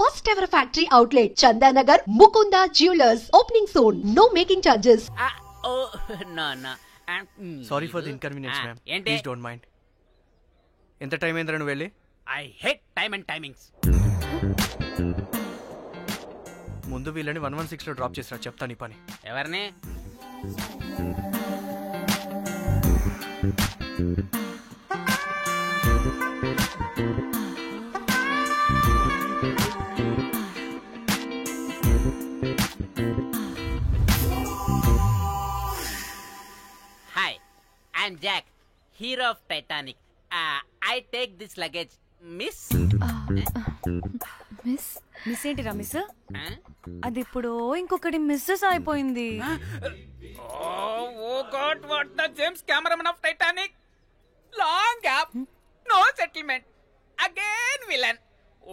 first ever factory outlet, Chandanagar, Mukunda Jewelers, opening soon. No making charges. No. Sorry for the inconvenience, ma'am. Please don't mind. ఎంత time అయిందిరా నువ్వు వెళ్ళి? I hate time and timings. ముందు వీళ్ళని 116లో drop చేసినా చెప్తాను ఈ పని. ఎవరిని? Hi, I'm Jack, hero of Titanic. I take this luggage, miss. Miss ఏంటిరా మిస్? అది ఇప్పుడు ఇంకొకటి మిస్సెస్ అయిపోయింది. Oh God, what the James Cameron of Titanic? Long gap, no settlement. Again villain.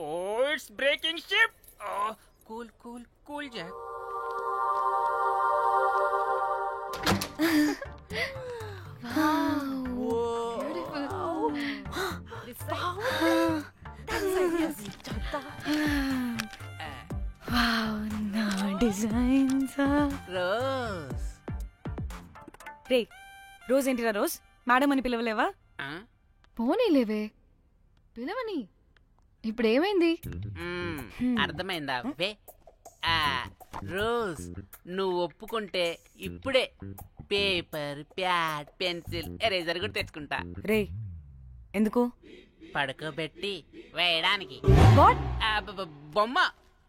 Oh, it's breaking ship. Oh, cool, Jack. Rose. Ray rose ఏంటిరా rose? Madam అని పిలవలేవా? పోనీలేవే పిలవని. ఇప్పుడు ఏమైంది? అర్థమైందా? వే రోజ్, నువ్వు ఒప్పుకుంటే ఇప్పుడే పేపర్, ప్యాడ్, పెన్సిల్, ఎరేజర్ కూడా తెచ్చుకుంటా. రే ఎందుకు? పడుకోబెట్టి వేయడానికి. బొమ్మ.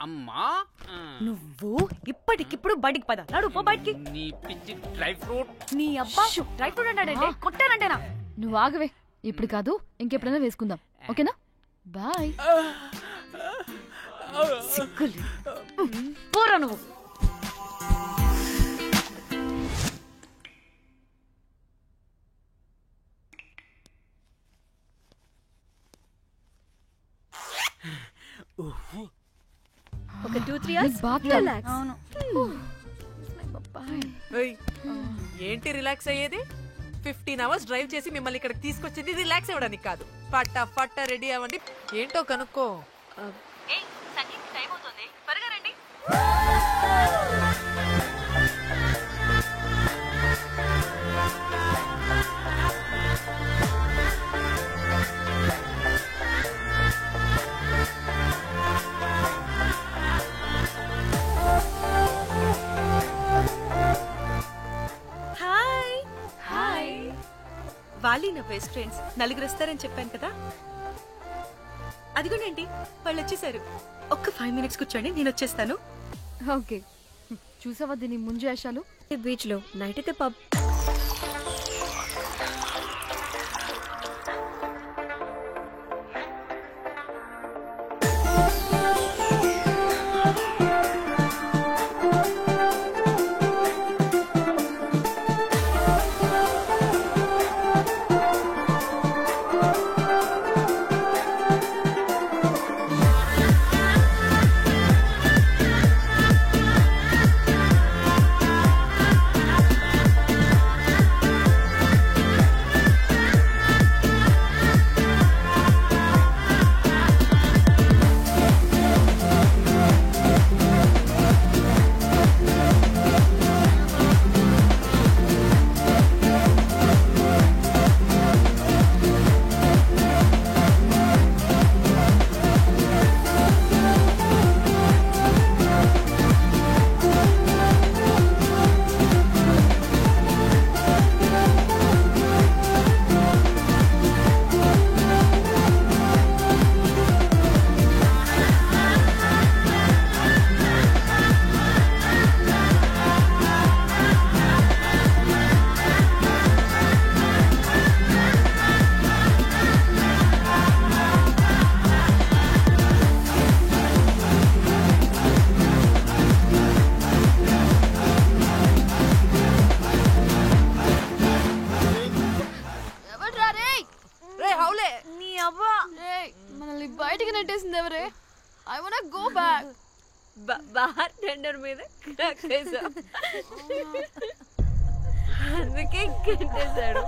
అమ్మా, నువ్వు ఇప్పటికిప్పుడు బయటికి పద. నడు పో బయటికి. నీ పిచ్చి డ్రై ఫ్రూట్. నీ అబ్బా డ్రై ఫ్రూట్ అంటాడంటే కొట్టానంటేనా? నువ్వు ఆగవే, ఇప్పుడు కాదు ఇంకెప్పుడైనా వేసుకుందాం, ఓకేనా? బాయ్. సిగ్గులు పోరా నువ్వు. ఒక 2-3 hours రిలాక్స్. అవును. ఏంటి రిలాక్స్ అయ్యేది? 15 hours డ్రైవ్ చేసి మిమ్మల్ని ఇక్కడికి తీసుకొచ్చింది రిలాక్స్ అవ్వడానికి కాదు. పట్ట రెడీ అవ్వండి. ఏంటో కనుక్కో. వాళ్ళు నా బెస్ట్ ఫ్రెండ్స్. నలుగురు వస్తారని చెప్పాను కదా, అదిగోనండి వాళ్ళు వచ్చేసారు. ఒక్క 5 minutes కూర్చోండి, నేను వచ్చేస్తాను. ఓకే. చూసావా దీని ముంజేషాలు? బీచ్ లో నైట్ అయితే పబ్. మనల్ని బయటికి నెట్టేసింది ఎవరే? I want go back. Bar tender మీద క్రాక్ చేసా, అందుకే కట్టేశాడు.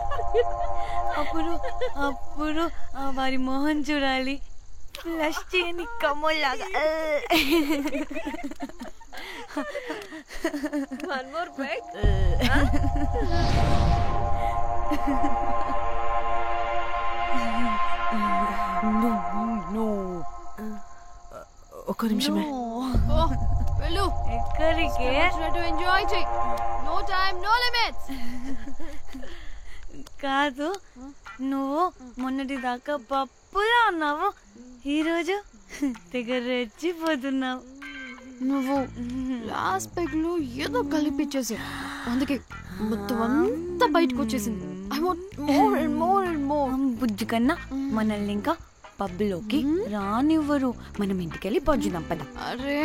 అప్పుడు వారి మోహన్ చూడాలి. ఫ్లష్ చేయని కమ్మోలాగా. One more break. ఒక్క నిమిషమే. వెళ్ళు. ఎక్కడికి? ఎంజాయ్ చెయ్. No time no limits. కాదు, నువ్వు మొన్నటి దాకా పప్పులా ఉన్నావు, ఈరోజు తెగ రెచ్చిపోతున్నావు. నువ్వు లాస్ట్ పెగ్ లో ఏదో కలిపిచ్చేసావు, అందుకే మొత్తం అంతా బయటకు వచ్చేసింది. I want more and more and more. బుజ్జి కన్నా మనల్ని ఇంకా పబ్లోకి రానివ్వరు. మనం ఇంటికెళ్ళి పజ్జుదాం పద. అరే,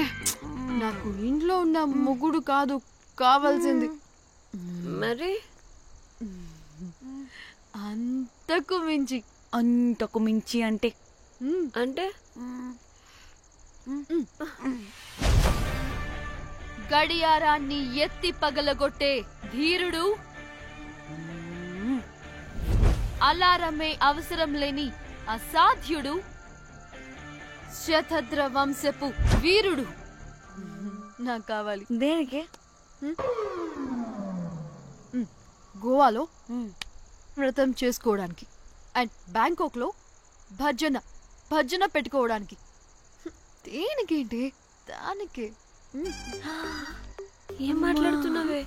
నాకు ఇంట్లో ఉన్న మొగుడు కాదు కావాల్సింది. మరి అంతకు మించి. అంతకు మించి అంటే అంటే గడియారాన్ని ఎత్తి పగలగొట్టే ధీరుడు, అలారమే అవసరం లేని అసాధ్యుడు, శతద్ర వంశపు వీరుడు నాకు కావాలి. దేనికి? గోవాలో వ్రతం చేసుకోవడానికి అండ్ బ్యాంకాక్ లో భజన పెట్టుకోవడానికి. దేనికేంటి? దానికే. ఏం మాట్లాడుతున్నావే?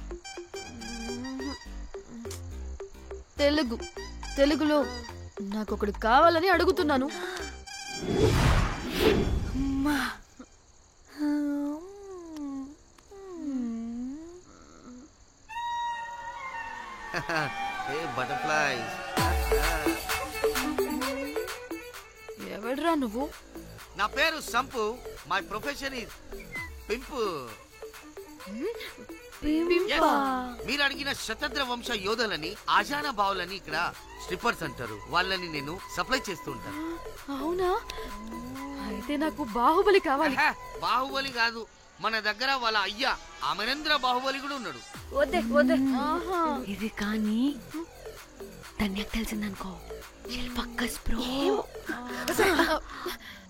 తెలుగులో నాకొకడు కావాలని అడుగుతున్నాను. బటర్ఫ్లైస్. ఎవడ్రా నువ్వు? నా పేరు Sampu. My profession is pimp. మీరు అడిగిన శతద్ర వంశ యోధులని, ఆజానా బావులని ఇక్కడ స్ట్రిప్పర్స్ అంటారు. వాళ్ళని నేను సప్లై చేస్తూ ఉంటాను. అవునా? అయితే నాకు బాహుబలి కావాలి. బాహుబలి కాదు, మన దగ్గర వాళ్ళ అయ్యా అమరేంద్ర బాహుబలి కూడా ఉన్నాడు. వద్దే వద్దే. ఇది కానీ ధన్యకు తెలిసిందనుకో,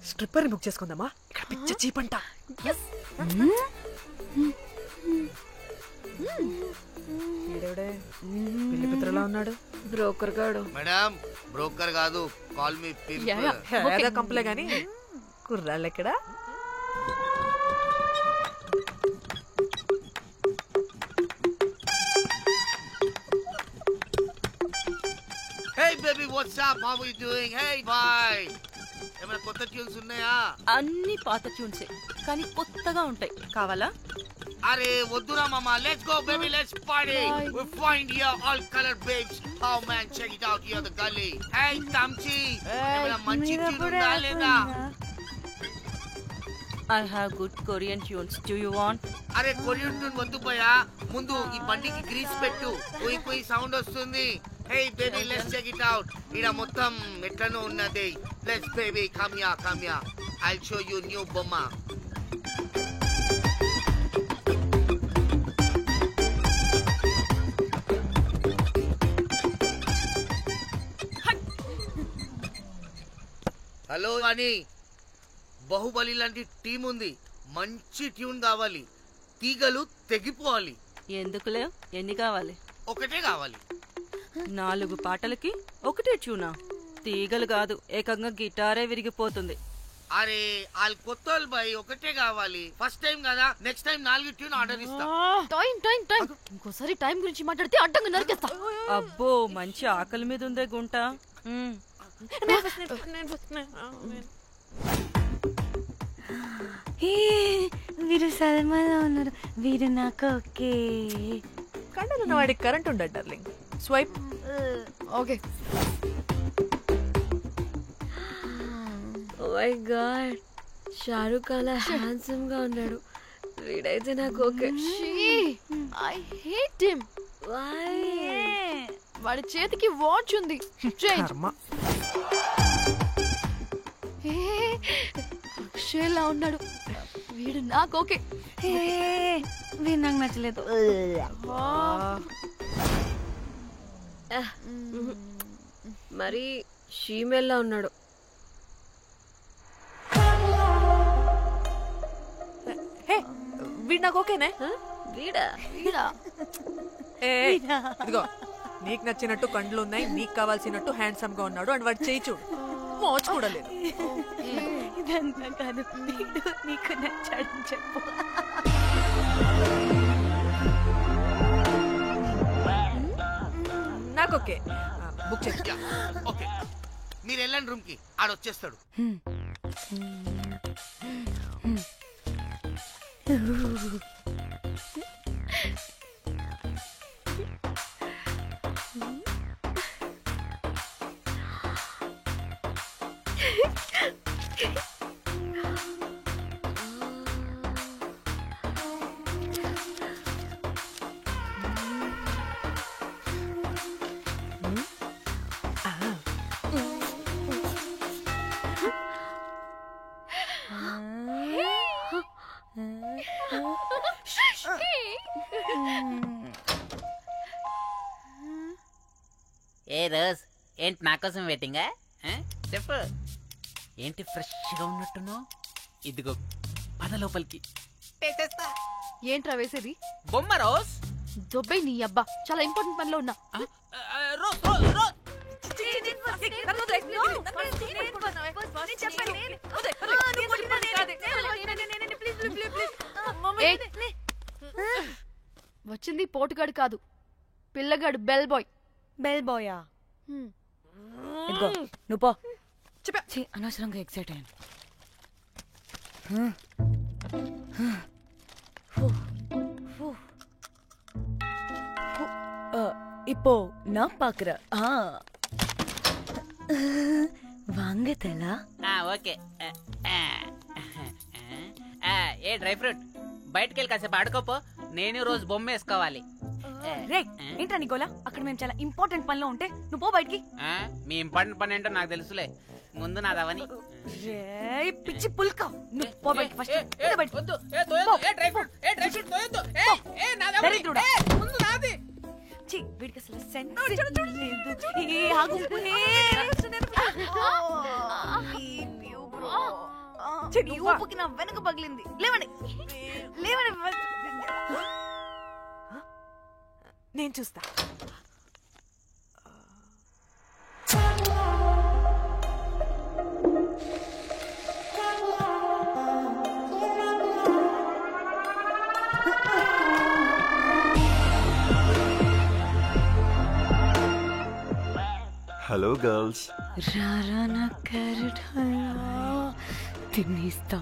స్ట్రిప్పర్ బుక్ చేసుకుందామా? ఇక్కడ పిచ్చ చీపంట. పెళ్లి పిత్రలా ఉన్నాడు. బ్రోకర్ గాడు. మేడం, బ్రోకర్ కాదు, కాల్ మీ ఏదో కంపలే గాని కుర్రాళ్ళు ఎక్కడ? Hey baby, what's up? How are you doing? Hey bye. ఏమైనా కొత్త ట్యూన్స్ ఉన్నాయా? అన్ని పాత ట్యూన్సే, కానీ కొత్తగా ఉంటాయి. కావాలా? అరే వద్దురా మామా. Let's go baby, let's party. We find here all color babes. Oh man, check it out here the gully. Hey Tamchi, ఏమైనా మంచి ట్యూన్ ఉందా లేదా? I have good Korean tunes. Do you want? అరే కొరియన్ ట్యూన్ వద్దు పోయా, ముందు ఈ బండికి గ్రీస్ పెట్టు. పోయి పోయి సౌండ్ వస్తుంది. Hey baby, let's check it out. ఇడ మొత్తం ఎట్లనో ఉన్నది. Let's baby, come here. I'll show you new బొమ్మ. హలో అని, బాహుబలి లాంటి టీం ఉంది. మంచి ట్యూన్ కావాలి. తీగలు తెగిపోవాలి. ఎందుకులే, ఎన్ని కావాలి? ఒకటే కావాలి. 4 పాటలకి ఒకటే ట్యూనా? తీగలు కాదు, ఏకంగా గిటారే విరిగిపోతుంది. అరే వాళ్ళు కొత్త బాయ్, ఒకటే కావాలి. ఫస్ట్ టైం కదా, నెక్స్ట్ టైం 4 ట్యూన్ ఆర్డర్ ఇస్తా. టైం ఇంకోసారి టైం గురించి మాట్లాడితే అడ్డంగా నరికేస్తా. అబ్బో, మంచి ఆకలి మీద ఉందే గుంట. వీరు సల్మాలో ఉన్నారు. వీరు నాకు ఓకే. కండలున్న వాడికి కరెంట్ ఉండదు darling. Swipe. Okay. Oh my God, Shahrukh అలా హ్యాండ్సమ్ గా ఉన్నాడు. వీడైతే నాకు ఓకే. I hate him. వాడి చేతికి వాచ్ ఉంది. అక్షయ్లా ఉన్నాడు. వీడు నాకు ఓకే. వీడు నాకు నచ్చలేదు. మరి షీమెల్లా ఉన్నాడు. వీడు నాకు ఓకేనే వీడా ఏ ఇదిగో నీకు నచ్చినట్టు కండ్లు ఉన్నాయి, నీకు కావాల్సినట్టు హ్యాండ్సమ్ గా ఉన్నాడు అండ్ వాడు చేయి చూడు మోచు కూడా లేదు. ఇదంతా కాదు, వీడు నీకు నచ్చాడని చెప్పు. నాకు ఓకే, బుక్ చేసి. ఓకే మీరు వెళ్ళండి రూమ్ కి, ఆడొచ్చేస్తాడు. ఏ రోజ్, ఏంటి నా కోసం వెయిటింగా? చెప్పు, ఏంటి ఫ్రెష్గా ఉన్నట్టున్నావు? ఇదిగో పద లోపలికి. ఏంట్రా వేసేది? బొమ్మ రోజ్. దొబ్బై నీ అబ్బా, చాలా ఇంపార్టెంట్ పనిలో ఉన్నా. Rose rose rose. వచ్చింది పోటుగాడు కాదు, పిల్లగాడు బెల్ బాయ్. బెల్ బాయా? ఇదిగో నువ్వు పో. చెప్పా అనవసరంగా ఎక్సైట్ అయ్యాను. இப்போ நான் பாக்குறேன். வாங்க தலா. ఓకే. ఏ డ్రై ఫ్రూట్, బయటకెళ్ళి కాసేపు ఆడుకోపో, నేను రోజు బొమ్మ వేసుకోవాలి. రే ఏంట్రా నీ గోలా? అక్కడ మేము చాలా ఇంపార్టెంట్ పనిలో ఉంటే నువ్వు పో బయటికి. మీ ఇంపార్టెంట్ పని ఏంటో నాకు తెలుసులే, ముందు నాదవని. రే పిచ్చి పుల్క, నువ్వు పో బయటికి ఫస్ట్. వీడికి అసలు సెన్స్ లేదు. ఏ ఆగు, ఊపుకి నా వెనక పగిలింది. లేవండి లేవండి. నేను చూస్తా. Hello girls. రారా నా క్యారెట్ హల్వా తినేస్తా.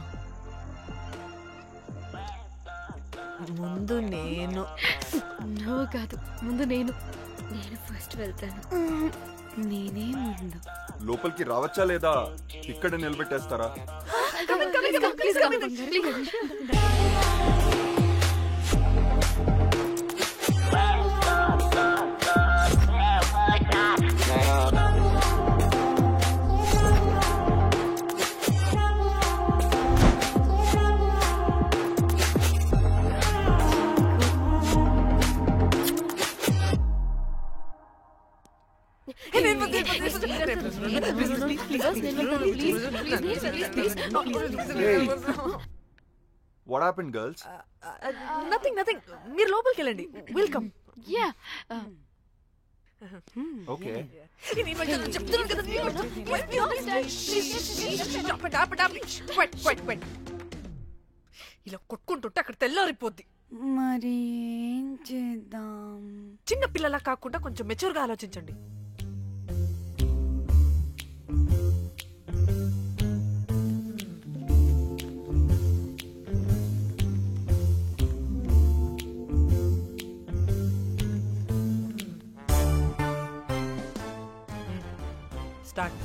ముందు నేను. నువ్వు కాదు, ముందు నేను. నేను ఫస్ట్ వెళ్తాను. నేనే ముందు. లోపలికి రావచ్చా లేదా ఇక్కడ నిలబెట్టేస్తారా? What happened, girls? Nothing. మీరు లోపలికి వెళ్ళండి. వెల్కమ్. యా. Okay. ఇలా కొట్టుకుంటుంటే అక్కడ తెల్లారిపోద్ది. మరి ఏం చేద్దాం? చిన్న పిల్లలా కాకుండా కొంచెం మెచ్యూర్ గా ఆలోచించండి. స్టార్ట్.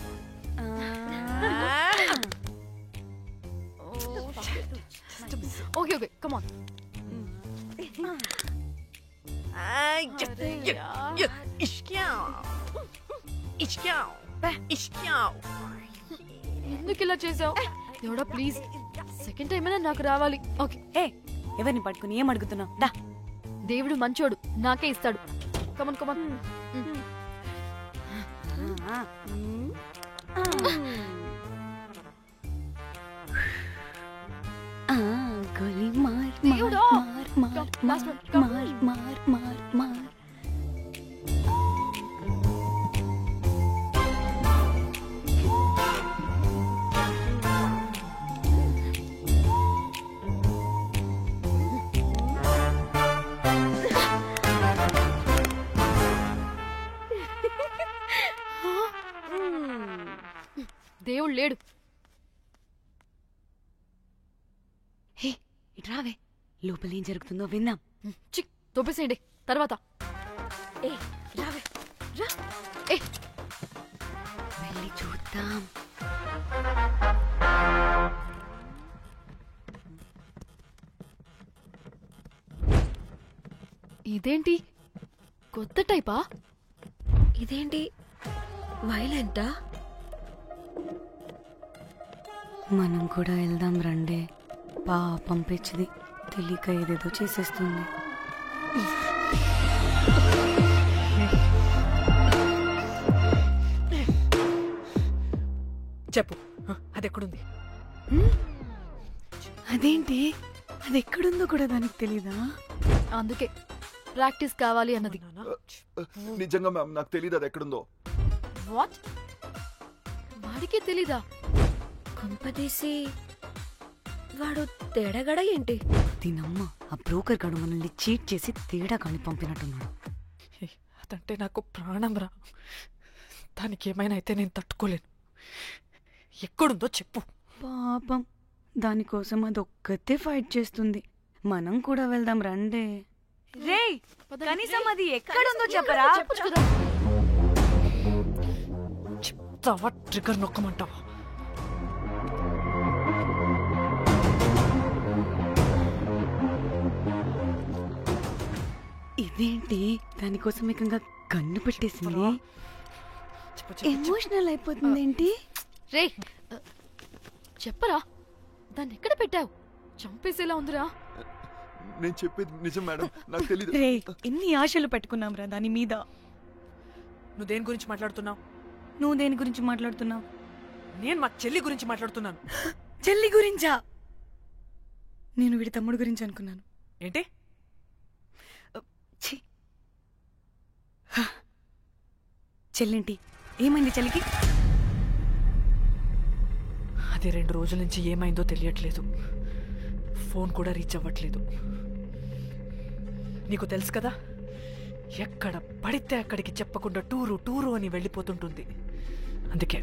Okay come on. ఎందుకు ఇలా చేసావు? దేవుడా ప్లీజ్, సెకండ్ టైం అయినా నాకు రావాలి. ఓకే. ఏ ఎవరిని పట్టుకుని ఏం అడుగుతున్నావు? దా, దేవుడు మంచోడు, నాకే ఇస్తాడు. Come on come on. గోలీ మార్ దేవుడా లాస్ట్ వన్ మార్ దేవుడు లేడు. హే ఇట్రావే, లోపల ఏం జరుగుతుందో విందాం. చిక్ తోపేసేయండి తర్వాత. ఏ రావే రా, ఏ వెళ్ళి చూద్దాం. ఇదేంటి కొత్త టైపా? ఇదేంటి వైలెంటా? మనం కూడా వెళ్దాం రండి. పాపం పిచ్చిది, తెలియక ఏదేదో చేసేస్తుంది. చెప్పు, అదెక్కడుంది? అదేంటి, అది ఎక్కడుందో కూడా దానికి తెలీదా? అందుకే ప్రాక్టీస్ కావాలి అన్నది. నిజంగా మ్యామ్ నాకు తెలియదు అది ఎక్కడుందో. వాట్? వాడికే తెలీదా? కొంపదీసి వాడు తేడాగడ ఏంటి? దీనమ్మ, ఆ బ్రోకర్ గడు మనల్ని చీట్ చేసి తేడా కాని పంపినట్టున్నాడు. అదంటే నాకు ప్రాణం రా. దానికి ఏమైనా అయితే నేను తట్టుకోలేను. ఎక్కడుందో చెప్పు. పాపం, దానికోసం అదొక్కతే ఫైట్ చేస్తుంది. మనం కూడా వెళ్దాం రండి. రే, కనీసం అది ఎక్కడుందో చెప్పరా? చెప్పొచ్చు కదా. చెప్తావా? ట్రిగర్ నొక్కమంటావా? ఇదేంటి, దానికోసం ఏకంగా కన్ను పెట్టేసింది. ఎమోషనల్ అయిపోతుంది ఏంటి? రే చెప్పరా, దాన్ని ఎక్కడ పెట్టావు? చంపేసేలా ఉందిరా. నేను చెప్పేది నిజం మేడం, నాకు తెలియదు. రే, ఎన్ని ఆశలు పెట్టుకున్నాం రా దాని మీద. నువ్వు దేని గురించి మాట్లాడుతున్నావు? నువ్వు దేని గురించి మాట్లాడుతున్నావు? నేను మా చెల్లి గురించి మాట్లాడుతున్నాను. చెల్లి గురించా? నేను వీడి తమ్ముడు గురించి అనుకున్నాను. ఏంటి? చెల్లింటి ఏమైంది చెల్లికి? అది 2 రోజుల నుంచి ఏమైందో తెలియట్లేదు. ఫోన్ కూడా రీచ్ అవ్వట్లేదు. నీకు తెలుసు కదా, ఎక్కడ పడితే అక్కడికి చెప్పకుండా టూరు అని వెళ్ళిపోతుంటుంది. అందుకే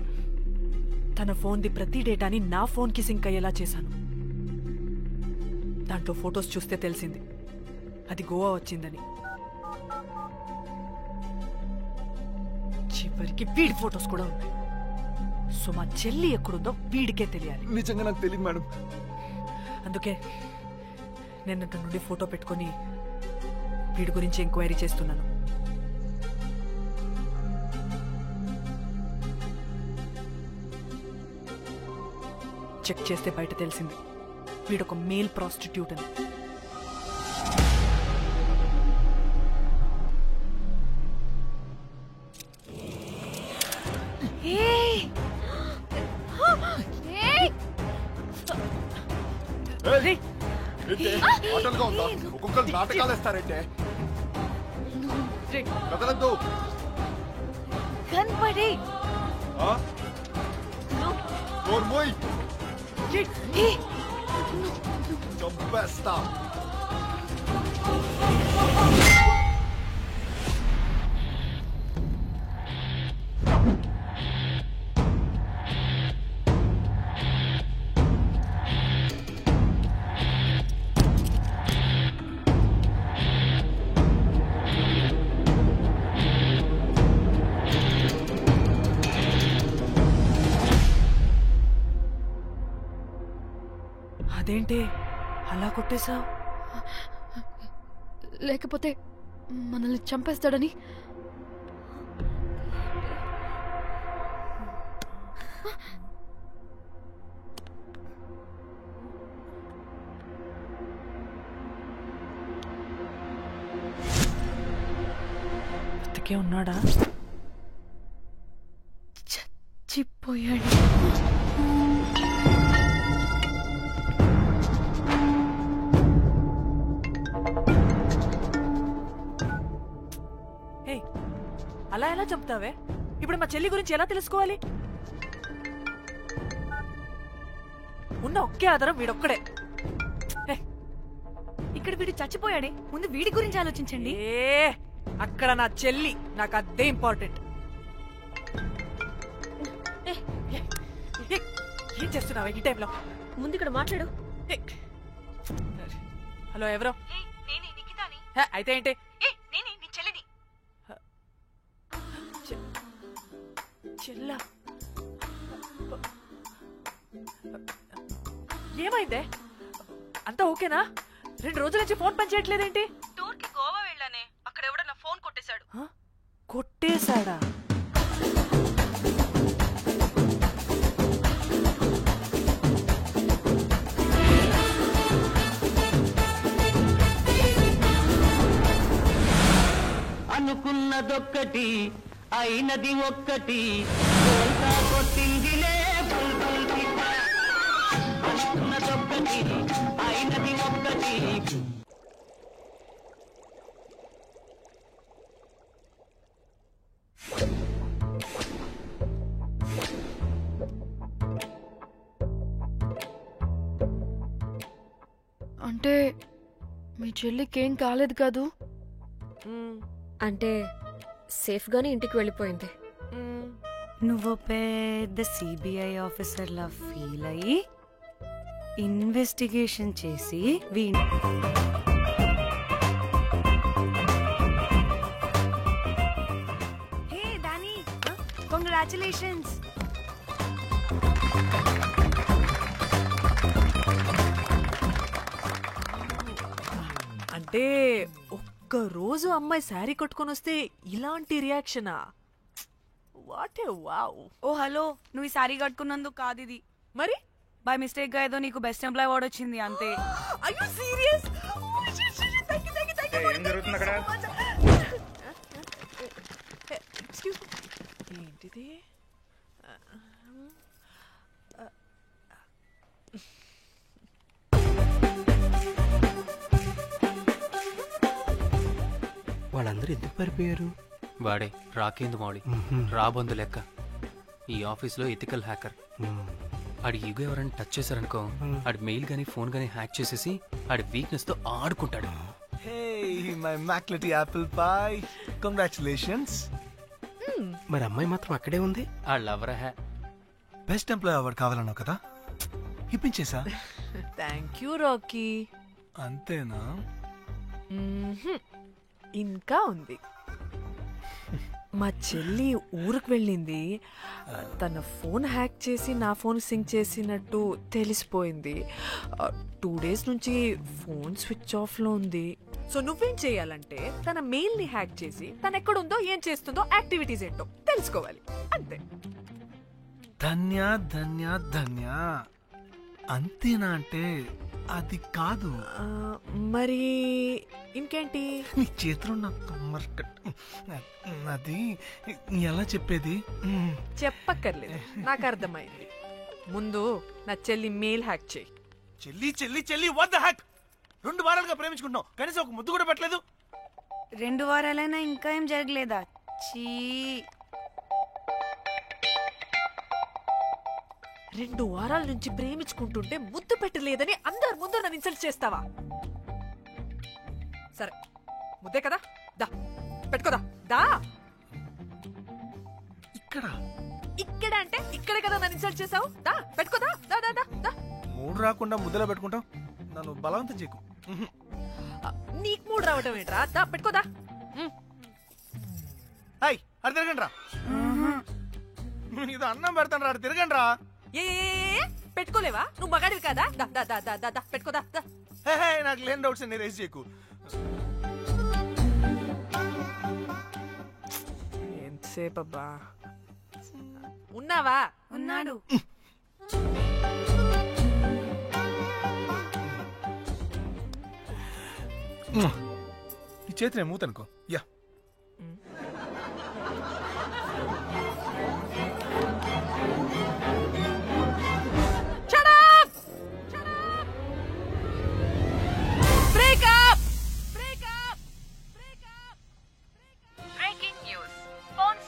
తన ఫోన్ది ప్రతి డేటాని నా ఫోన్కి సింక్ అయ్యేలా చేశాను. దాంట్లో ఫొటోస్ చూస్తే తెలిసింది అది గోవా వచ్చిందని. చివరికి వీడి ఫొటోస్ కూడా ఉన్నాయి. సో మా చెల్లి ఎక్కడుందో వీడికే తెలియాలి. నిజంగా నాకు తెలియదు మేడం. అందుకే నేను అటు నుండి ఫోటో పెట్టుకొని వీడి గురించి ఎంక్వైరీ చేస్తున్నాను. చెక్ చేస్తే బయట తెలిసింది వీడొక మేల్ ప్రాస్టిట్యూట్ అని. ఆటలుగా ఉందా? ఒక్కొక్కరు నాటకాలు వేస్తారంటే కదలద్దు. కనపడి చంపేస్తా. అదేంటి అలా కొట్టేశావు? లేకపోతే మనల్ని చంపేస్తాడని. బతికే ఉన్నాడా? చచ్చిపోయాడు. అలా ఎలా చెప్తావే? ఇప్పుడు మా చెల్లి గురించి ఎలా తెలుసుకోవాలి? ఉన్న ఒకే ఆధారం వీడొక్కడే. ఇక్కడ వీడు చచ్చిపోయాడే, ముందు వీడి గురించి ఆలోచించండి. అక్కడ నా చెల్లి, నాకు అదే ఇంపార్టెంట్. ఏం చేస్తున్నావా ఈ టైంలో? ముందు ఇక్కడ మాట్లాడు. హలో, ఎవరో? అయితే ఏంటి? చెల్లా, ఏమైందే? అంతా ఓకేనా? 2 రోజుల నుంచి ఫోన్ పని చేయట్లేదేంటి? టూర్ కి గోవా వెళ్ళానే, అక్కడ ఎవడో నా ఫోన్ కొట్టేశాడు. కొట్టేశాడా? అనుకున్నదొక్కటి అయినది ఒక్కటి, కొట్టిందిలే అనుకున్నదొక్కటి అయినది ఒక్కటి. అంటే మీ చెల్లికేం కాలేదు కాదు? అంటే సేఫ్ గానే ఇంటికి వెళ్ళిపోయింది. నువ్వు పెద్ద సిబిఐ ఆఫీసర్ లా ఫీల్ అయ్యి ఇన్వెస్టిగేషన్ చేసి హే దాని, కంగ్రాచులేషన్స్. అంటే ఒక్క రోజు అమ్మాయి శారీ కట్టుకొని వస్తే ఇలాంటి రియాక్షనా? What a wow. Oh hello, నువ్వు ఈ సారీ కట్టుకున్నందుకు కాదు ఇది. మరి బై మిస్టేక్ గా ఏదో నీకు బెస్ట్ ఎంప్లాయ్ అవార్డ్ వచ్చింది అంతే. అయ్యో సీరియస్? ఏం జరుగుతుంది అక్కడ? ఏంటిది? వాళ్ళందరూ ఎందుకు పారిపోయారు? వాడే రాకేందు మౌళి, రాబందు లెక్క. ఈ ఆఫీస్లో ఎథికల్ హ్యాకర్. ఆడి ఈగో ఎవరైనా టచ్ చేశారనుకో, ఆడి మెయిల్ గానీ ఫోన్ గానీ హ్యాక్ చేసేసి ఆడి వీక్నెస్ తో ఆడుకుంటాడు. మై మ్యాక్లెటీ యాపిల్ పై, కంగ్రాచులేషన్స్. మరి అమ్మాయి మాత్రం అక్కడే ఉంది. ఆ లవర్ హ్యా బెస్ట్ ఎంప్లాయ్ అవార్డు కావాలన్నావు కదా, ఇప్పించేసా. Thank you Rocky. అంతేనా? ఇంకా ఉంది. మా చెల్లి ఊరికి వెళ్ళింది. తన ఫోన్ హ్యాక్ చేసి నా ఫోన్ సింక్ చేసినట్టు తెలిసిపోయింది. 2 days నుంచి ఫోన్ స్విచ్ ఆఫ్ లో ఉంది. సో నువ్వేం చేయాలంటే తన మెయిల్ ని హ్యాక్ చేసి తను ఎక్కడుందో, ఏం చేస్తుందో, యాక్టివిటీస్ ఏంటో తెలుసుకోవాలి, అంతే. ధన్య ధన్య ధన్య. అంతేనా? అంటే అది కాదు. మరి ఇంకేంటి? నీ చేతిలో అది ఎలా చెప్పేది? చెప్పక్కర్లేదు, నాకు అర్థమైంది. ముందు నా చెల్లి మెయిల్ హ్యాక్ చేయి. చెల్లి చెల్లి చెల్లి, వాట్ ద హ్యాక్? 2 వారాలుగా ప్రేమించుకుంటున్నావు, కనీసం ఒక ముద్దు కూడా పెట్టలేదు. 2 వారాలైనా ఇంకా ఏం జరగలేదా? చీ. 2 వారాల నుంచి ప్రేమించుకుంటుంటే ముద్దు పెట్టలేదని అందరు ముందు నన్ను ఇన్సల్ట్ చేస్తావా? సరే, ముద్దే కదా, దా పెట్టుకోదా. దా. ఇక్కడ అంటే ఇక్కడే కదా నన్ను ఇన్సల్ట్ చేసావు. దా పెట్టుకోదా. దా దా దా దా. మూడు రాకుండా ముద్దలో పెట్టుకుంటావు, నన్ను బలవంతం చేయకు. నీకు మూడు రావటం ఏంట్రా? దా పెట్టుకోదా. హాయ్, అటు తిరగండి రా. ఇది అన్నం పెడతాను రా, అటు తిరగండి రా. ఏ పెట్టుకోలేవా? నువ్వు మగాడివి కదా. దా దా దా దా దా పెట్టుకోదా. నాకు లేని డౌట్స్ అన్ని రేస్ చేయకు. ఎంతసేపు అబ్బా? ఉన్నావా? ఉన్నాడు. ఈ చేతిని మూతనుకో. Yeah, breaking news. ఫోన్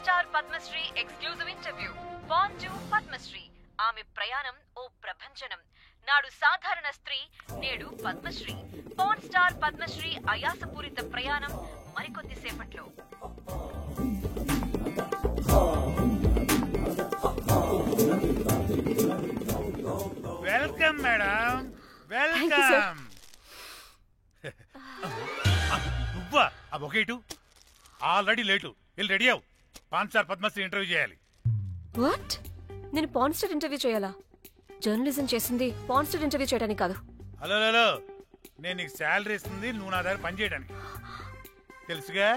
నేడు పద్మశ్రీ పవర్ స్టార్ పద్మశ్రీ అయాసపూరిత ప్రయాణం మరికొద్ది సేపట్లో. Welcome madam, welcome. నువ్వా? ఒకటి ఆల్రెడీ లేటు, వెళ్ళి రెడీ అవు. పాన్ స్టార్ పద్మశ్రీ ఇంటర్వ్యూ చేయాలి. వాట్? నేను పాన్ స్టార్ ఇంటర్వ్యూ చేయాలా? జర్నలిజం చేసింది పాన్ స్టార్ ఇంటర్వ్యూ చేయడానికి కాదు. హలో హలో, నేను నీకు శాలరీ ఇస్తుంది నువ్వు నా దగ్గర పని చేయడానికి. తెలుసుగా,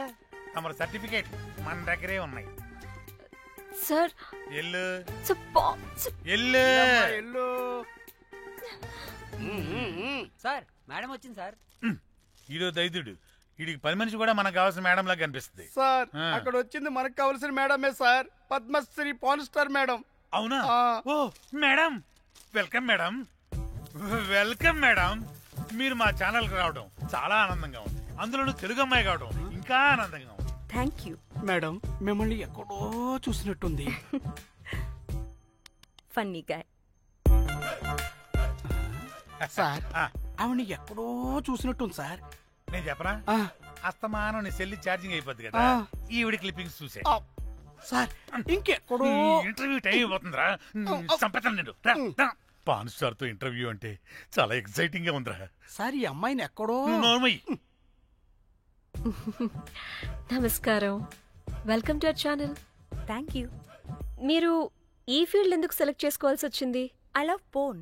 తమ సర్టిఫికేట్ మన దగ్గరే ఉన్నాయి. సార్ ఎల్లు ఎల్లు. సార్ మేడం వచ్చింది సార్. ఈడో దైదుడు, వీడికి పని మనిషి కూడా మనకు కావాల్సిన మేడం లాగా కనిపిస్తుంది. సార్ అక్కడ వచ్చింది మనకు కావాల్సిన మేడమే sir, Padmashri porn star madam. అవునా? Oh madam, welcome madam, welcome madam. మీరు మా ఛానల్ కి రావడం చాలా ఆనందంగా ఉంది. అందులోనూ తెలుగు అమ్మాయి కావడం ఇంకా ఆనందంగా ఉంది. Thank you madam. మిమ్మల్ని ఎక్కడో చూసినట్టుంది. Funny guy. సార్ ఆవిడ ఎక్కడో చూసినట్టుంది సార్. నేను చెప్పరా, అస్తమానం నీ సెల్లి ఛార్జింగ్ అయిపోద్ది కదా, ఈవిడ క్లిప్పింగ్స్ చూసే. సార్ ఇంకెక్కడో ఇంటర్వ్యూ టైం అయిపోతుందిరా, చంపేతాను నేను. పాన్ స్టార్ తో ఇంటర్వ్యూ అంటే చాలా ఎక్సైటింగ్ గా ఉందిరా. సార్ ఈ అమ్మాయిని ఎక్కడో. నమస్కారం, welcome to our channel. Thank you. మీరు ఈ ఫీల్డ్ ఎందుకు సెలెక్ట్ చేసుకోవాల్సి వచ్చింది? I love porn.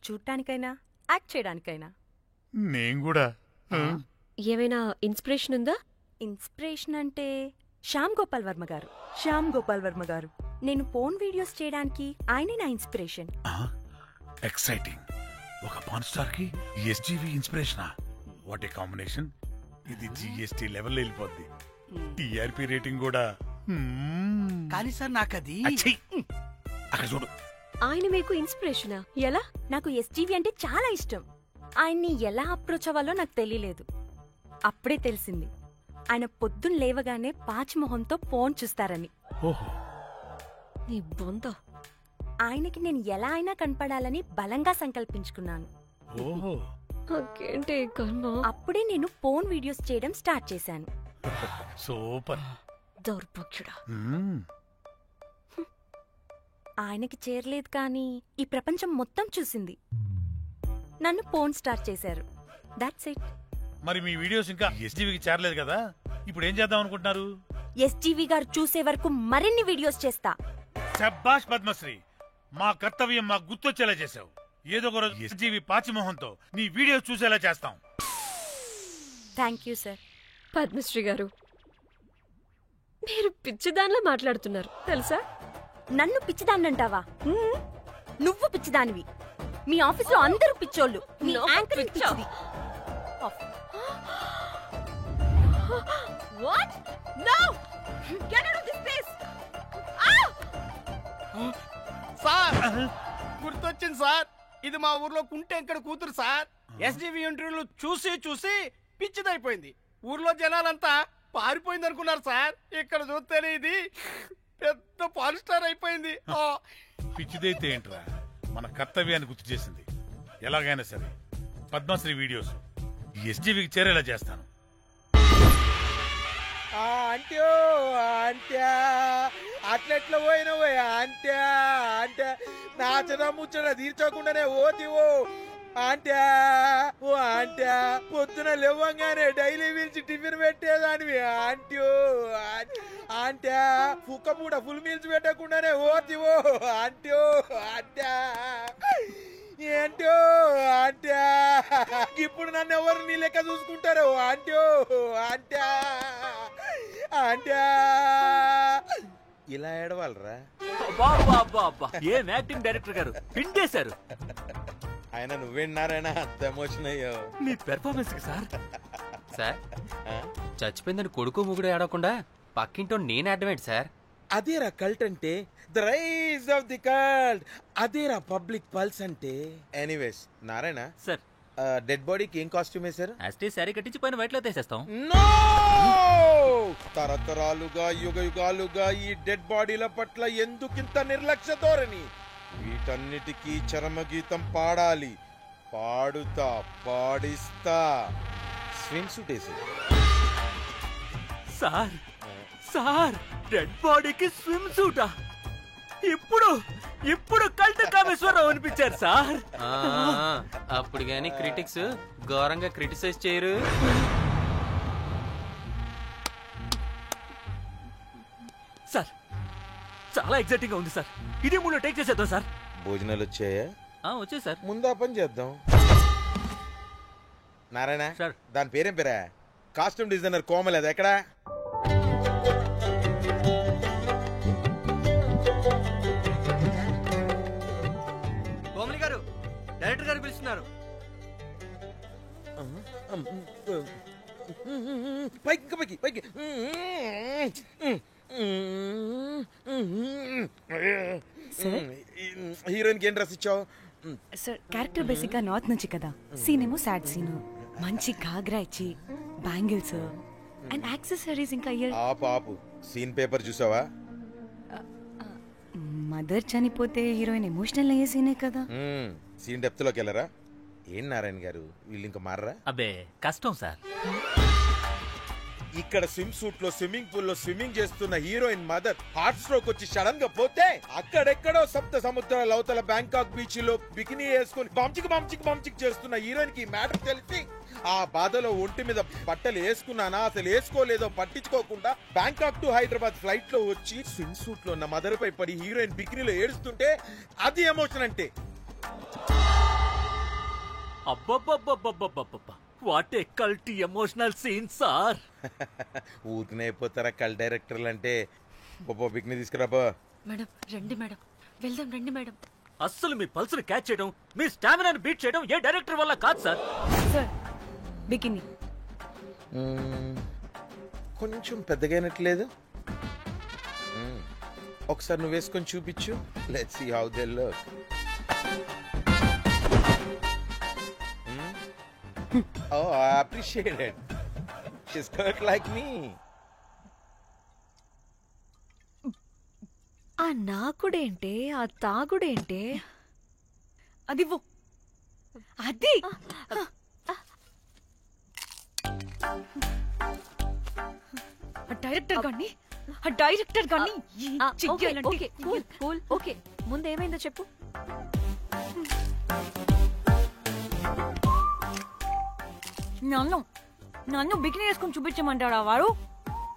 చూడటానికైనా యాక్ట్ చేయడానికైనా. నేను కూడా. ఏమైనా ఇన్స్పిరేషన్ ఉందా? ఇన్స్పిరేషన్ అంటే శ్యామ్ గోపాల్ వర్మ గారు. శ్యామ్ గోపాల్ వర్మ గారు. నేను పోన్ వీడియోస్ చేయడానికి ఆయనే నా ఇన్స్పిరేషన్. ఎక్సైటింగ్. ఒక పాన్ స్టార్ కి ఎస్జీవి ఇన్స్పిరేషనా? What a combination. ఇది జిఎస్టీ లెవెల్ వెళ్ళిపోద్ది. టిఆర్పి రేటింగ్ కూడా. కానీ సార్ నాకు అది అక్కడ చూడు. ఆయన మీకు ఇన్స్పిరేషనా? ఎలా? నాకు ఎస్జీవి అంటే చాలా ఇష్టం. ఆయన్ని ఎలా అప్రోచ్ అవ్వాలో నాకు తెలియలేదు. అప్పుడే తెలిసింది ఆయన పొద్దున్న లేవగానే పాచిమొహంతో ఫోన్ చూస్తారని. ఆయనకి నేను ఎలా అయినా కనపడాలని బలంగా సంకల్పించుకున్నాను. అప్పుడే నేను ఫోన్ వీడియోస్ చేయడం స్టార్ట్ చేశాను. సూపర్. దౌర్భాగ్యుడా. ఆయనకి చేరలేదు కానీ ఈ ప్రపంచం మొత్తం చూసింది. నన్ను ఫోన్ స్టార్ట్ చేశారు. That's it. మరి మీ వీడియోస్ ఇంకా ఎస్జీవికి చేరలేదు కదా, ఇప్పుడు ఏం చేద్దాం అనుకుంటున్నారు? ఎస్జీవి గారు చూసే వరకు మరిన్ని వీడియోస్ చేస్తా. శభాష్ పద్మశ్రీ, మా కర్తవ్యం మాకు గుర్తొచ్చేలా చేసావు. ఏదో ఒక రోజు ఎస్జీవి పాచిమోహంతో నీ వీడియోస్ చూసేలా చేస్తాం. Thank you sir. పద్మశ్రీ గారు, మీరు పిచ్చిదానిలా మాట్లాడుతున్నారు తెలుసా? నన్ను పిచ్చిదాన్నంటావా? నువ్వు పిచ్చిదానివి. మీ ఆఫీస్ లో అందరూ పిచ్చోళ్ళు. మీ యాంకరింగ్ పిచ్చిది. What? No! Get out of this place! Sir గుర్తొచ్చింది సార్, ఇది మా ఊర్లో కుంటెంకడ కూతురు సార్. ఎస్జీవి ఇంటర్వ్యూలు చూసి చూసి పిచ్చిదైపోయింది. ఊర్లో జనాలంతా పారిపోయింది అనుకున్నారు సార్. ఇక్కడ చూస్తేనే ఇది పెద్ద పాన్ స్టార్ అయిపోయింది. పిచ్చిదైతే ఏంట్రా, మన కర్తవ్యాన్ని గుర్తు చేసింది. ఎలాగైనా సరే పద్మశ్రీ వీడియోస్ ఎస్జీవికి చేరేలా చేస్తాను. అంట్యో అంట్యా అట్లెట్లా పోయినవో అంట్యా అంటే నాచన ముచ్చట తీర్చకుండానే ఓతివో అంట్యా. ఓ అంట్యా, పొద్దున లేవంగానే డైలీ పిలిచి టిఫిన్ పెట్టేదానివి అంట్యో. అంట్యా, కుక్క పూట ఫుల్ మీల్స్ పెట్టకుండానే ఓతివో అంట్యో. అంట్యా ఏంటో అంట్యా, ఇప్పుడు నన్ను ఎవరు నీ లెక్క చూసుకుంటారు అంట్యో. అంట్యా అంట్యా ఇలా ఏడవాలరా? ఏం యాక్టింగ్ డైరెక్టర్ గారు పిండేశారు. ఆయన నువ్వేనారాయణ అంత ఎమోషన్ అయ్యో మీ పెర్ఫార్మెన్స్ సార్. సార్ చచ్చిపోయిందని కొడుకు ముగుడు ఆడకుండా పక్కింటో నేను అడ్డమేంటి సార్? అదేరా కల్ట్ అంటే, the rise of the cult. అదేరా పబ్లిక్ పల్స్ అంటే. ఎనీవేస్ నారాయణ సార్, డెడ్ బాడీకి ఏం కాస్ట్యూమ్ వేశారు? యాస్టీ సారీ కట్టించి పైన వైట్ లో తీసేస్తాం. తరతరాలుగా యుగ యుగాలుగా ఈ డెడ్ బాడీల పట్ల ఎందుకింత నిర్లక్ష్య ధోరణి? వీటన్నిటికీ చరమగీతం పాడాలి. పాడుతా పాడిస్తా స్విమ్ సూట్ వేసి. సార్ సార్ డెడ్ బాడీకి స్విమ్ సూటా? ఇప్పుడు కల్ట్ కామేశ్వరరావు అనిపించారు సార్. అప్పుడు గాని క్రిటిక్స్ ఘోరంగా క్రిటిసైజ్ చేయరు. సార్ చాలా ఎక్సైటింగ్ గా ఉంది సార్. ఇదే మూడు టేక్ చేసేద్దాం సార్. భోజనాలు వచ్చాయా? వచ్చాయి సార్. ముందు ఆ పని చేద్దాం. నారాయణ సార్, దాని పేరేం పేరా? కాస్ట్యూమ్ డిజైనర్ కోమల్, అది ఎక్కడా? కోమలి గారు, డైరెక్టర్ గారు పిలుస్తున్నారు. పైకి పైకి పైకి. హీరోయిన్ కి ఏం డ్రెస్ ఇచ్చావు? సార్ క్యారెక్టర్ బేసిక్ గా నార్త్ నుంచి కదా, సీన్ ఏమో సాడ్ సీన్. మంచి ఘాగ్రా ఇచ్చి బ్యాంగిల్స్ అండ్ యాక్సెసరీస్ ఇంకా ఆపు సీన్ పేపర్ చూసావా? మదర్ చనిపోతే హీరోయిన్ ఎమోషనల్ అయ్యే సీనే కదా. సీన్ డెప్త్ లోకి వెళ్ళరా? ఏం నారాయణ గారు, వీళ్ళు ఇంకా మారరా? అబ్బే కష్టం సార్. ఇక్కడ స్విమ్ సూట్ లో స్విమ్మింగ్ పూల్ లో స్విమ్మింగ్ చేస్తున్న హీరోయిన్ మదర్ హార్ట్ స్ట్రోక్ వచ్చి సడన్ గా పోతే, అక్కడెక్కడో సప్త సముద్రాల అవతల బ్యాంకాక్ బీచ్ లో బికినీ వేసుకుని బంచిక్ చేస్తున్న హీరోయిన్ కి మ్యాటర్ తెలిసి ఆ బాధలో ఒంటి మీద బట్టలు వేసుకున్నానా అసలు వేసుకోలేదో పట్టించుకోకుండా బ్యాంకాక్ టు హైదరాబాద్ ఫ్లైట్ లో వచ్చి స్విమ్ సూట్ లో ఉన్న మదర్ పై పడి హీరోయిన్ బికినీలో ఏడుస్తుంటే అది ఎమోషన్ అంటే. అబ్బబ్బబ్బబ్బబ్బబ్బబ్బ, వాట్ ఏ కల్టీ ఎమోషనల్ సీన్ సార్. ఊరికనే అయిపోతారా కల్ డైరెక్టర్లు అంటే? బికినీ తీసుకురాబో. మేడం రండి మేడం, వెళ్దాం రండి మేడం. అస్సలు మీ పల్స్ని క్యాచ్ చేయడం, మీ స్టామినాని బీట్ చేయడం ఏ డైరెక్టర్ వల్ల కాదు సార్. సార్ బికినీ కొంచెం పెద్దగైనట్లేదు. ఒకసారి నువ్వు వేసుకొని చూపించు. Let's see how they look. Oh, I appreciate it. She's cut like me. ఆ నాకుడేంటే, ఆ తాగుడేంటే? అది అది డైరెక్టర్ గాని ఓకే, ముందేమైందో చెప్పు. నన్ను బికినీ వేసుకొని చూపించమంటాడా వాడు?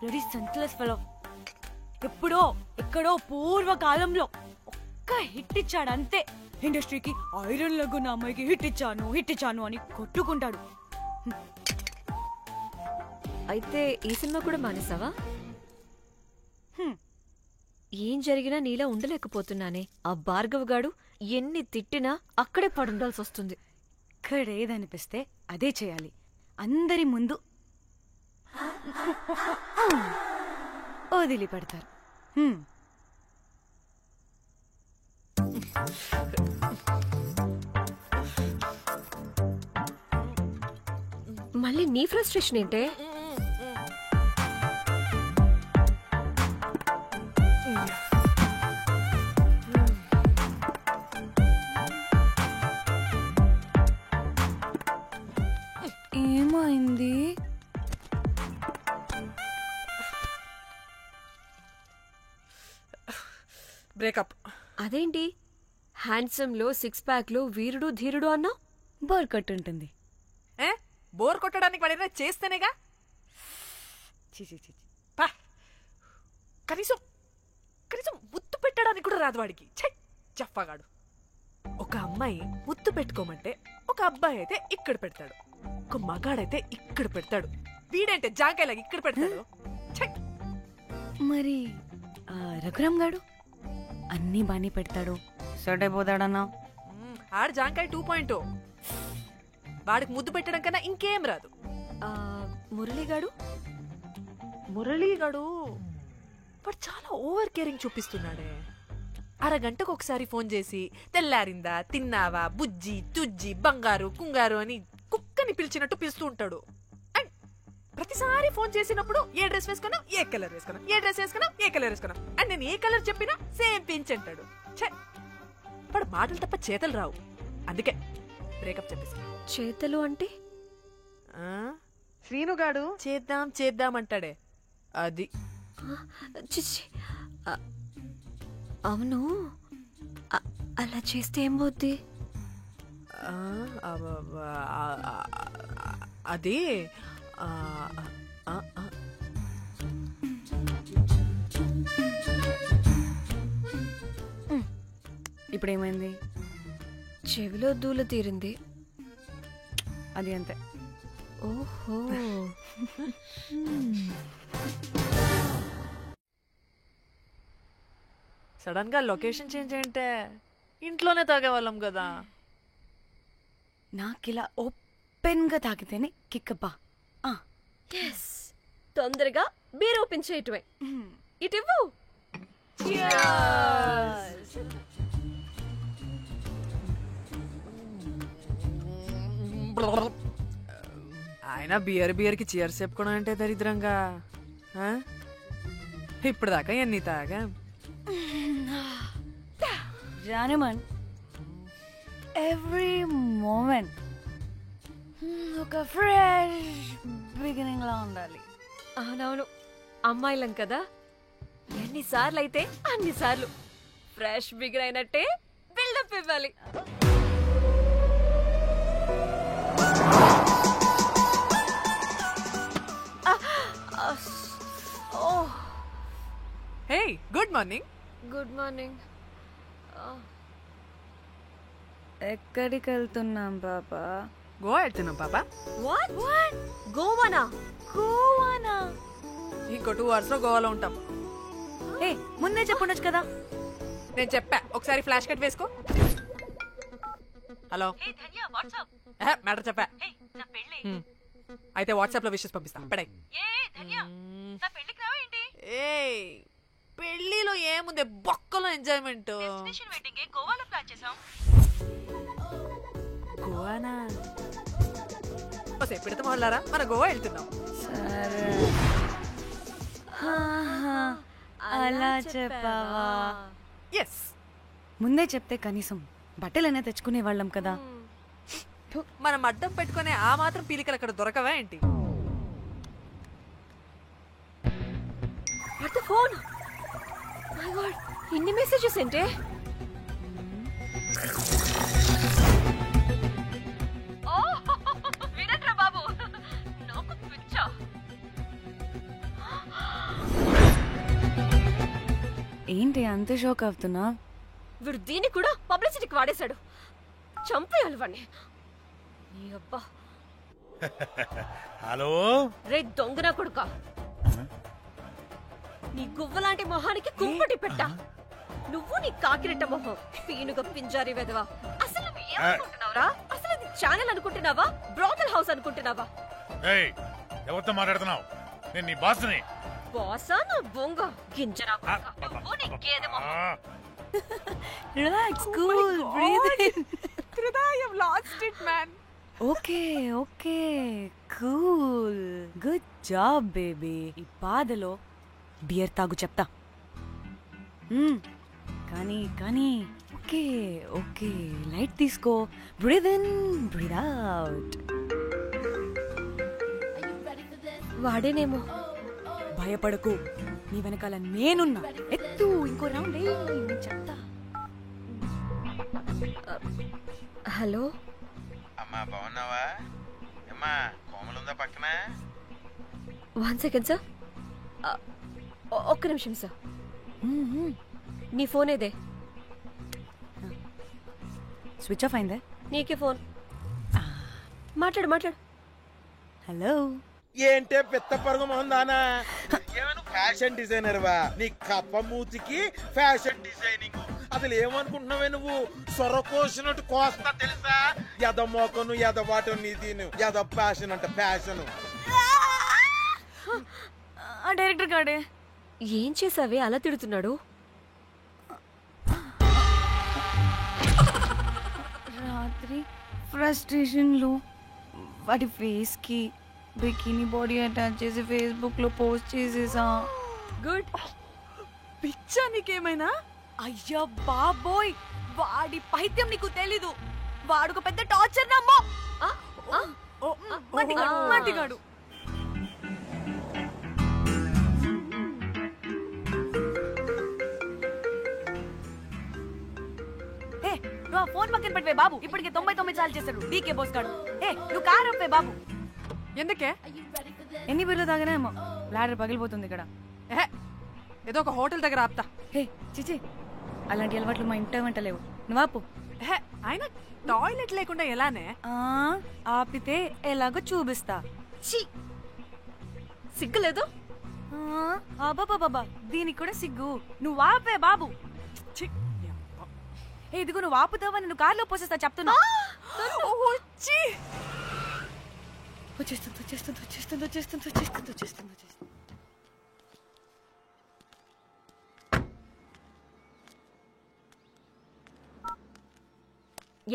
Ready senseless fellow. ఎక్కడో పూర్వకాలంలో ఒక్క హిట్ ఇచ్చాడు అంతే. ఇండస్ట్రీకి ఐరన్ లెగ్ అమ్మాయికి హిట్ ఇచ్చాను అని కొట్టుకుంటాడు. అయితే ఈ సినిమా కూడా మానేసావా? ఏం జరిగినా నీలా ఉండలేకపోతున్నానే. ఆ భార్గవ్ గాడు ఎన్ని తిట్టినా అక్కడే పడుండాల్సి వస్తుంది. ఇక్కడేదనిపిస్తే అదే చేయాలి. అందరి ముందు వదిలిపెడతారు. మళ్ళీ నీ ఫ్రస్ట్రేషన్ ఏంటే? ఏమైంది? బ్రేకప్. అదేంటి హ్యాండ్సమ్ లో 6 ప్యాక్ లో వీరుడు ధీరుడు అన్నా? బోర్ కట్టుంటుంది. బోర్ కొట్టడానికి వాడైనా చేస్తేనేగా. కనీసం ముత్తు పెట్టడానికి కూడా రాదు వాడికి. చెప్పగాడు. ఒక అమ్మాయి ముత్తు పెట్టుకోమంటే ఒక అబ్బాయి అయితే ఇక్కడ పెడతాడు, ఒక మగాడైతే ఇక్కడ పెడతాడు. వీడంటే జాంకాయలాగా ఇక్కడ పెడతాడు. మరి రఘురామ్ గాడు అన్నీ బానే పెడతాడు, సెట్ అయిపోతాడన్నా. ఆడు జాంకాయ 2.0. వాడికి ముద్దు పెట్టడం కన్నా ఇంకేం రాదు. మురళీగాడు వాడు చాలా ఓవర్ కేరింగ్ చూపిస్తున్నాడే. అరగంటకు ఒకసారి ఫోన్ చేసి తెల్లారిందా, తిన్నావా, బుజ్జి, తుజ్జి, బంగారు, కుంగారు అని కుక్కని పిలిచినట్టు పిలుస్తూ ఉంటాడు. అండ్ ప్రతిసారి ఫోన్ చేసినప్పుడు ఏ డ్రెస్ వేసుకున్నా, ఏ కలర్ వేసుకున్నా, ఏ డ్రెస్ వేసుకున్నా, ఏ కలర్ వేసుకున్నా, అండ్ నేను ఏ కలర్ చెప్పినా సేమ్ పించ్ అంటాడు. వాడు మాటలు తప్ప చేతలు రావు. అందుకే బ్రేకప్ చెప్పేసి. చేతలు అంటే శ్రీనుగాడు చేద్దాం చేద్దాం అంటాడే అది. అవును, అలా చేస్తే ఏం పోద్ది? అది ఇప్పుడేమైంది? చెవిలో దూల తీరింది. అది అంతే. ఓహో. సడన్ గా లొకేషన్ చేంజ్ అంటే ఇంట్లోనే తాగేవాళ్ళం కదా. నాకిలా ఓపెన్ గా తాగితేనే కిక్కబ్బా. తొందరగా బీర్ ఓపెన్ చేయటమే. ఇటివ్వు. ఆయన బియర్ కి చీర్స్ చెప్పుకోవడం అంటే దరిద్రంగా. ఇప్పుడు దాకా ఎన్ని తాగా జానమన్. ఎవ్రీ మూమెంట్ ఒక ఫ్రెష్ బిగినింగ్ లా ఉండాలి. అవునవును, అమ్మాయిలం కదా, ఎన్నిసార్లు అయితే అన్నిసార్లు ఫ్రెష్ బిగిన్ అయినట్టే బిల్డప్ ఇవ్వాలి. హే, గుడ్ మార్నింగ్. Good morning. ఎక్కడికి వెళ్తున్నాం పాపా? గోవా వెళ్తున్నాం పాపా. వాట్? గోవానా? గోవానా? ఇంకో 2 hours లో గోవాలో ఉంటాం. ఏ, ముందే చెప్పుండొచ్చు కదా. నేను చెప్పా, ఒకసారి ఫ్లాష్ కట్ వేసుకో. హలో, మ్యాటర్ చెప్పా. అయితే వాట్సాప్ లో విషెస్ పంపిస్తా. పడే. పెళ్లిలో ఏముంది, బొక్కలో ఎంజాయ్మెంట్. గోవానా? పెడితే మొదలారా, మన గోవా వెళ్తున్నాం. సరే, అలా చెప్పావా? ఎస్, ముందే చెప్తే కనీసం బట్టలైనా తెచ్చుకునే వాళ్ళం కదా. మనం అడ్డం పెట్టుకునే ఆ మాత్రం పీలికలు అక్కడ దొరకవా ఏంటి? ఫోన్. మై గాడ్, ఇన్ని మెసేజెస్ ఏంటే? వినట్రా బాబు, నాకు పిచ్చా. ఏంటి అంత షాక్ అవుతున్నా? వీడు దీన్ని కూడా పబ్లిసిటీకి వాడేశాడు. చంపేయాలి వాడిని. హలో, రే దొంగనా కొడుక, నీ గువ్వలాంటి మొహానికి కుంపటి పెట్టా. నువ్వు నీ కాకిరెట్ట మొహం, పీనుగ పింజారి వెదవా. అసలు నువ్వు ఏమనుకుంటున్నావురా? అసలు ఇది ఛానల్ అనుకుంటున్నావా, బ్రోకల్ హౌస్ అనుకుంటున్నావా? ఏయ్, ఎవరితో మాట్లాడుతున్నావు? నేను నీ బాస్ని. బాసా నా బొంగ గింజరా కొడుక, నువ్వు నీ గేదె మొహం. Relax, cool, breathe in. I have lost it, man. Okay okay, cool, good job baby. ఈ బాధలో బియర్ తాగు చెప్తా. కానీ కానీ ఓకే ఓకే, లైట్ తీసుకో. Breathe in, breathe out. వాడేనేమో. భయపడకు, నీ వెనకాల నేనున్నా. ఎత్తు, ఇంకో రౌండ్ నేను చెప్తా. హలో అమ్మా, బాగున్నావా? అమ్మా, కోమలుందా పక్కన? 1 second సార్, ఒక్క నిమిషం సార్. నీ ఫోన్ ఏదే? స్విచ్ ఆఫ్ అయిందే. నీకే ఫోన్. మాట్లాడు మాట్లాడు. హలో. ఏంటే పెద్ద పరుగు మొహందానా? ఏమను ఫ్యాషన్ డిజైనర్ వా? నీ కప్ప మూతికి ఫ్యాషన్ డిజైనింగ్. అసలు ఏమనుకుంటున్నావే నువ్వు? సొర కోసినట్టు కోస్తా తెలుసా? ఎద మోకను, ఎద వాటను, నీ దీని ఎద ఫ్యాషన్ అంట, ఫ్యాషన్. డైరెక్టర్ గాడే ఏం చేసావే అలా తిడుతున్నాడు? రాత్రి ఫ్రస్ట్రేషన్లో వాడి ఫేస్కి బికినీ బాడీ అటాచ్ చేసి ఫేస్బుక్లో పోస్ట్ చేసేసా. గుడ్. పిచ్చా నీకేమైనా? అయ్యా బాబోయ్, వాడి పైత్యం నీకు తెలీదు. వాడుకు పెద్ద టార్చర్ నమ్మో. మట్టిగాడు నువ్వు ఆ ఫోన్ పక్కన పెట్టవే బాబు. ఇప్పటికే 99 సార్లు చేశాడు డీకే బోస్ గాడు. నువ్వు కారు అప్పే బాబు. ఎందుకే? ఎన్ని బిర్లు తాగినామో లాడర్ పగిలిపోతుంది ఇక్కడ. ఏదో ఒక హోటల్ దగ్గర ఆపుతా. చిచి అలాంటి అలవాట్లు మా ఇంట వెంట లేవు. నువ్వు ఆపు. ఆయన టాయిలెట్ లేకుండా ఎలానే? ఆపితే ఎలాగో చూపిస్తా. సిగ్గులేదు? బాబా దీనికి కూడా సిగ్గు. నువ్వు ఆపే బాబు. ఇదిగో నువ్వు ఆపుతావని నువ్వు కార్లో పోసేస్తా చెప్తున్నా.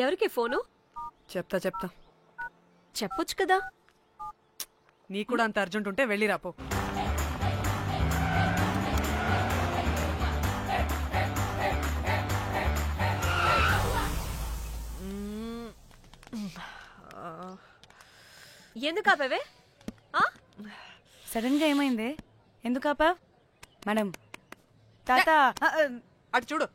ఎవరికి ఫోను? చెప్తా చెప్పొచ్చు కదా. నీ కూడా అంత అర్జెంట్ ఉంటే వెళ్ళి రాపో. ఎందుకు ఆపేవే? సడన్ గా ఏమైంది? ఎందుకు ఆపా? మేడం తాత అటు చూడు.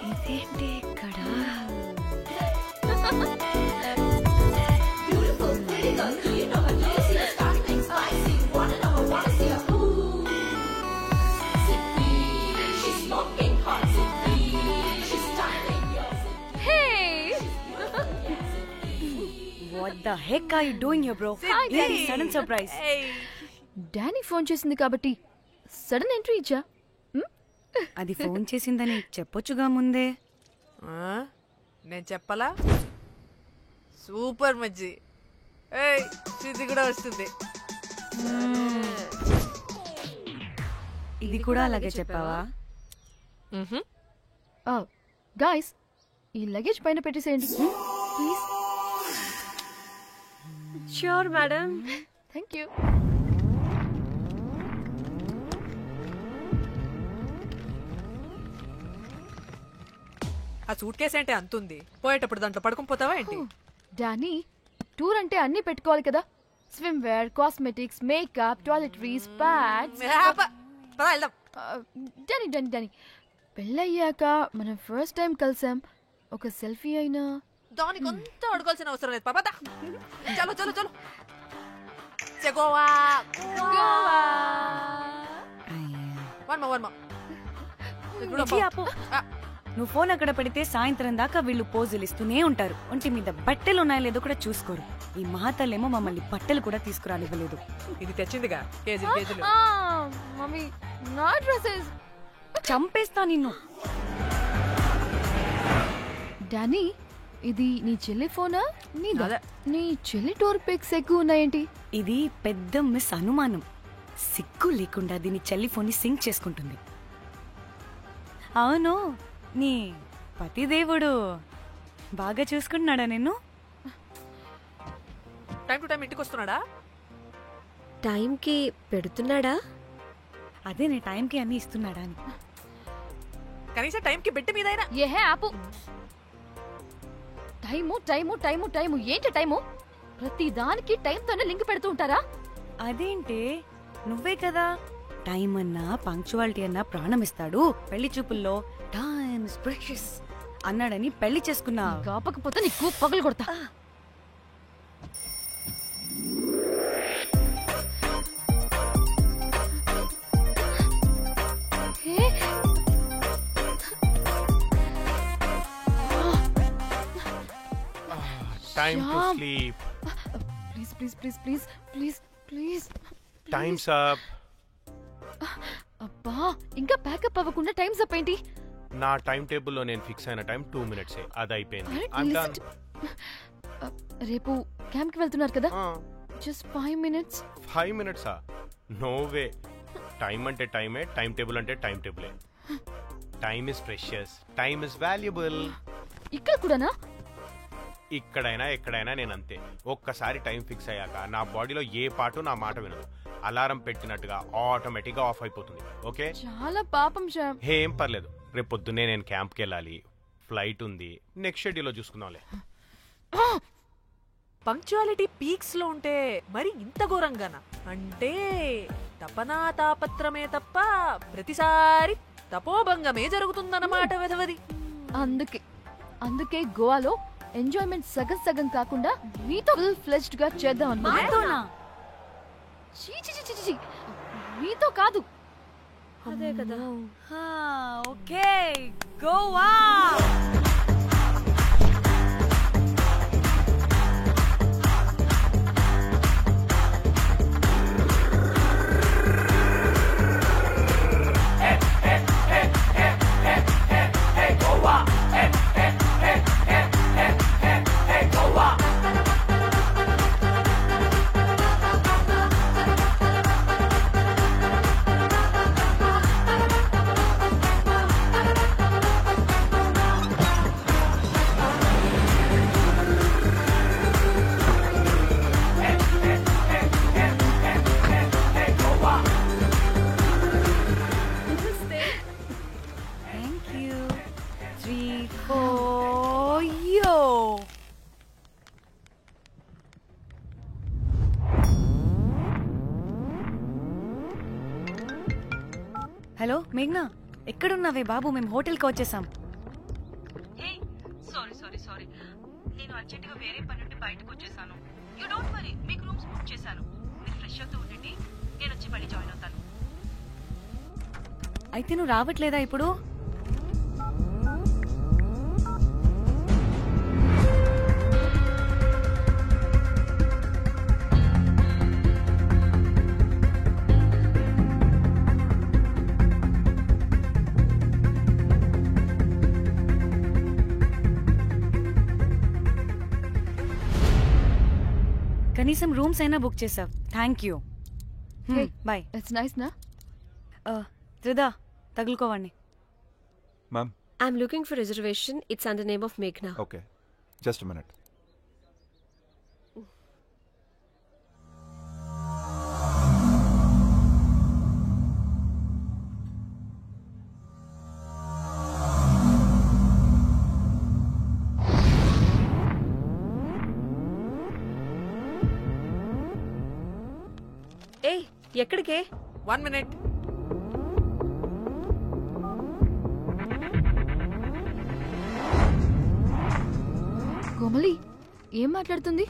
ఇదేంటి ఇక్కడ? What the heck are you doing here, bro? Hi, Danny. Sudden surprise. Danny phone చేసింది కాబట్టి సడన్ ఎంట్రీ ఇచ్చా. అది ఫోన్ చేసిందని చెప్పొచ్చుగా ముందే. నేను చెప్పలా? సూపర్ మజ్జి. ఇది కూడా వస్తుంది. ఇది కూడా అలాగే చెప్పావా? గాయ్స్ ఈ లగేజ్ పైన పెట్టేసేయండి please. Sure madam. Thank you. ఆ సూట్ కేసు అంటే అంతుంది. పోయేటప్పుడు దాంట్లో పడుకుని పోతావా ఏంటి? డానీ టూర్ అంటే అన్ని పెట్టుకోవాలి కదా. Swimwear, cosmetics, makeup, toiletries, pads. Danny Danny Danny పెళ్ళయ్యాక మనం ఫస్ట్ టైం కలిసాం. ఒక సెల్ఫీ అయినా దానికి అంతా అడగాల్సిన అవసరం లేదు. పాపా చలో చలో చలో. గోవా నువ్వు ఫోన్ అక్కడ పెడితే సాయంత్రం దాకా వీళ్ళు పోజులు ఇస్తూనే ఉంటారు. ఒంటి మీద బట్టలు ఉన్నాయో లేదో కూడా చూసుకోరు. ఈ మహాతల్లేమో మమ్మల్ని బట్టలు కూడా తీసుకురానివ్వలేదు. ఇది తెచ్చిందిగా కేజీలు కేజీలు. మమ్మీ నా డ్రెస్సెస్ చంపేస్తా నిన్ను. డానీ ఇది నీ చెల్లి ఫోనా? నీ చెల్లి టూర్ పిక్స్ ఎక్కువ ఉన్నాయేంటి? ఇది పెద్ద మిస్ అనుమానం. సిగ్గు లేకుండా దీని చెల్లి ఫోన్ ని సింక్ చేసుకుంటుంది. అవును నీ పతిదేవుడు బాగా చూసుకుంటున్నాడా నిన్ను? టైం టు టైం ఇంటికి వస్తున్నాడా? టైంకి పెడుతున్నాడా? అదే నీ టైంకి అన్ని ఇస్తున్నాడా అని. కనీసం టైంకి బెట్టి మీద ఏహే ఆపు. టైము టైము టైము టైము ఏంటి టైము? ప్రతి దానికి టైంతోనే లింక్ పెడుతూ ఉంటారా? అదేంటి నువ్వే కదా టైం అన్నా పంక్చువాలిటీ అన్నా ప్రాణం ఇస్తాడు, పెళ్లి చూపుల్లో టైమ్ ఇస్ ప్రెషియస్ అన్నాడని పెళ్లి చేసుకున్నా. కాపకపోతే నీకు పగలు కొడతా. Time to sleep. Please, please, please, please, please, please. Time's up. అబ్బా ఇంకా ప్యాకప్ అవ్వకుండా టైమ్స్ అప్ ఏంటి? నా టైం టేబుల్ లో నేను ఫిక్స్ అయిన టైం 2 minutes అది అయిపోయింది. రేపు క్యాంప్ కి వెళ్తున్నారు కదా, just 5 minutes. 5 minutes? No way. Time అంటే టైమే, టైం టేబుల్ అంటే టైం టేబులే. Time is precious, time is valuable. ఇక్కడ కూడానా? ఇక్కడైనా ఎక్కడైనా నేను అంతే. ఒక్కసారి టైం ఫిక్స్ అయ్యాక నా బాడీలో ఏ పాటు నా మాట వినదు. అలారం పెట్టినట్టుగా ఆటోమేటిక్ గా ఆఫ్ అయిపోతుంది. ఓకే, చాలా పాపం శ్యామ్. ఏం పర్లేదు. రేపు పొద్దున్నే నేను క్యాంప్కి వెళ్ళాలి, ఫ్లైట్ ఉంది. నెక్స్ట్ షెడ్యూల్లో చూసుకుందాంలే. పంక్చువాలిటీ పీక్స్ లో ఉంటే మరి ఇంత ఘోరంగానా? అంటే తపనా తాపత్రమే తప్ప ప్రతిసారి తపోభంగమే జరుగుతుందన్నమాట వెధవది. అందుకే గోవాలో ఎంజాయ్మెంట్ సగం సగం కాకుండా మీతో ఫుల్ ఫ్లెజ్డ్ గా చేద్దాం అనుకున్నా. మీతో కాదు. అదే కదా. ఓకే, గోవా. హలో మేఘ్నా, ఎక్కడున్నావే బాబు? మేము హోటల్కి వచ్చేసాం. సారీ నేను అర్జెంటుగా వేరే పని నుండి బయటకు వచ్చేసాను. యూ డోంట్ వరీ, మీకు రూమ్స్ బుక్ చేశాను. మీరు ఫ్రెష్ అవుతూ ఉండండి, నేను వచ్చి మళ్ళీ జాయిన్ అవుతాను. అయితే నువ్వు రావట్లేదా ఇప్పుడు? కనీసం రూమ్స్ అయినా బుక్ చేసావు. Thank you. Bye. It's nice నా? త్రిదా, తగులుకోవండి. Ma'am, I'm looking for reservation. It's under name of మేఘ్నా. Okay, just minute. ఏయ్, ఎక్కడికే? 1 minute. కోమలి ఏం మాట్లాడుతుంది?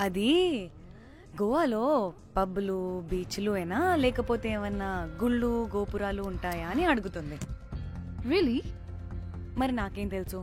అది గోవాలో పబ్బులు, బీచ్లు అయినా లేకపోతే ఏమన్నా గుళ్ళు, గోపురాలు ఉంటాయా అని అడుగుతుంది. రియలీ? మరి నాకేం తెలుసు?